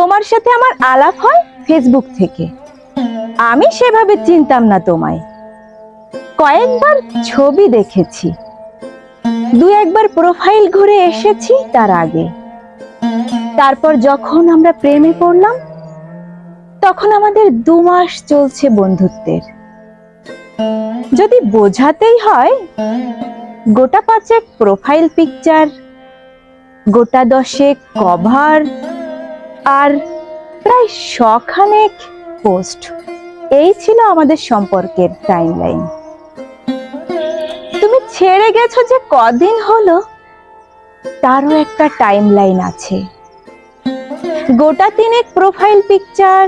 তোমার সাথে আমার আলাপ হয় ফেসবুক থেকে। আমি সেভাবে চিনতাম না তোমায়। কয়েকবার ছবি দেখেছি, দু একবার প্রোফাইল ঘুরে এসেছি তার আগে। তারপর যখন আমরা প্রেমে পড়লাম, তখন আমাদের 2 মাস চলছে বন্ধুত্বের। যদি বোঝাতেই হয়, গোটা 5 প্রোফাইল পিকচার, গোটা 10 কভার, আর প্রায় 100 খানেক পোস্ট, এই ছিল আমাদের সম্পর্কের টাইমলাইন। তুমি ছেড়ে গেছো যে কদিন হলো, তারও একটা টাইমলাইন আছে। গোটা 3 প্রোফাইল পিকচার,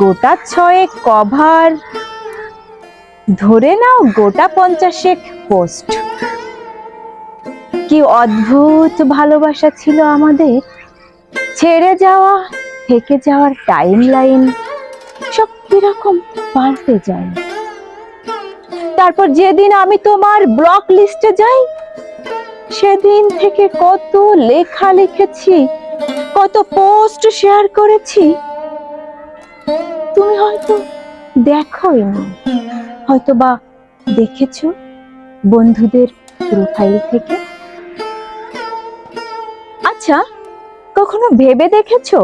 গোটা 6 কভার, ধরে নাও গোটা 50 পোস্ট। কি অদ্ভুত ভালোবাসা ছিল আমাদের। ছেড়ে যাওয়া, থেকে যাওয়ার টাইমলাইন সব কিরকম পাল্টে যায়। তারপর যেদিন আমি তোমার ব্লক লিস্টে যাই, সেদিন থেকে কত লেখা লিখেছি, কত পোস্ট শেয়ার করেছি, তুমি হয়তো দেখোই না, হয়তো বা দেখেছো বন্ধুদের প্রোফাইল থেকে। আচ্ছা, কখনো ভেবে দেখেছো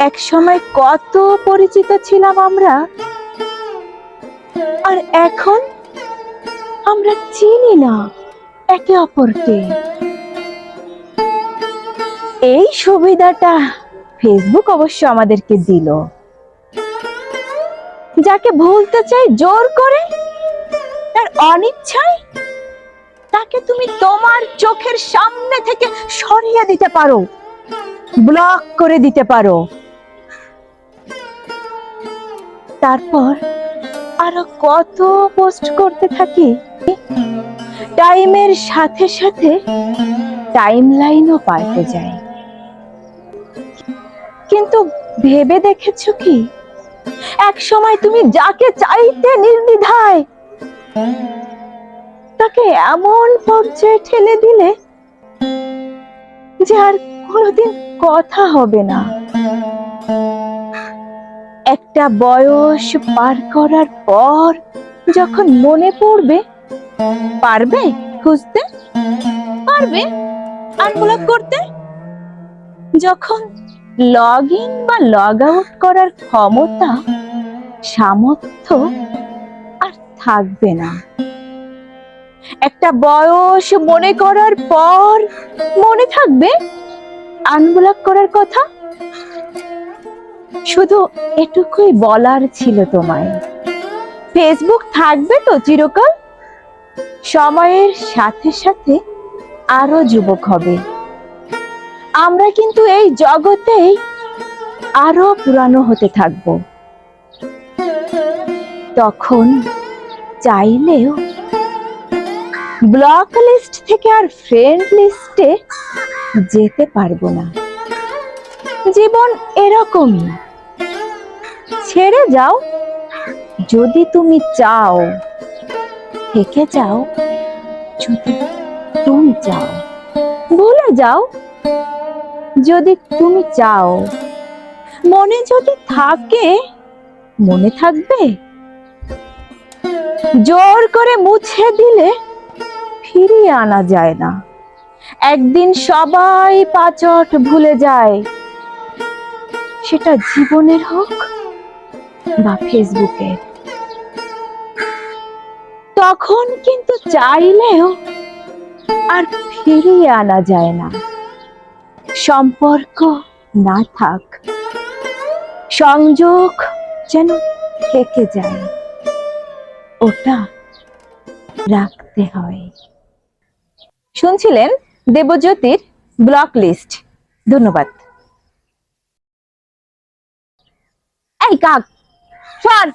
এক সময় কত পরিচিত ছিলাম আমরা, আর এখন আমরা চিনি না একে অপরকে। এই সুবিধাটা ফেসবুক অবশ্য আমাদেরকে দিল। যাকে ভুলতে চাই জোর করে, তার অনিচ্ছায়, তাকে তুমি তোমার চোখের সামনে থেকে সরিয়ে দিতে পারো, ব্লক করে দিতে পারো। তারপর আরো কত পোস্ট করতে থাকি। টাইমের সাথে সাথে টাইমলাইনও পাল্টে যায়। কিন্তু ভেবে দেখেছো কি, এক সময় তুমি যাকে চাইতে নির্দ্বিধায়, তাকে এমন পর্যায়ে ঠেলে দিলে যে আর কোনোদিন কথা হবে না। একটা বয়স পার করার পর যখন মনে পড়বে, পারবে খুঁজতে, পারবে আনব্লক করতে। যখন লগ ইন বা লগ আউট করার ক্ষমতা, সামর্থ্য আর থাকবে না। একটা বয়স মনে করার পর মনে থাকবে আনব্লক করার কথা। শুধু এটুকুই বলার ছিল তোমায়, ফেসবুক থাকবে তো চিরকাল। সময়ের সাথে সাথে আরো যুবক হবে আমরা, কিন্তু এই জগতেই আরো পুরানো হতে থাকবো। তখন চাইলেও ব্লক লিস্ট থেকে আর ফ্রেন্ড লিস্টে যেতে পারবো না। জীবন এরকমই, ছেড়ে যাও যদি তুমি চাও, থেকে যাও যদি তুমি চাও, ভুলে যাও যদি তুমি চাও। মনে যদি থাকে, মনে থাকবে। জোর করে মুছে দিলে ফিরিয়ে আনা যায় না। একদিন সবাই পাচট ভুলে যায়, সেটা জীবনের হোক বা ফেসবুকের। তখন কিন্তু চাইলেও আর ফিরিয়ে আনা যায় না। সম্পর্ক না থাক, সংযোগ যেন থেকে যায়, ওটা রাখতে হয়। শুনছিলেন দেবজ্যোতির ব্লক লিস্ট। ধন্যবাদ। এই কাক, সর।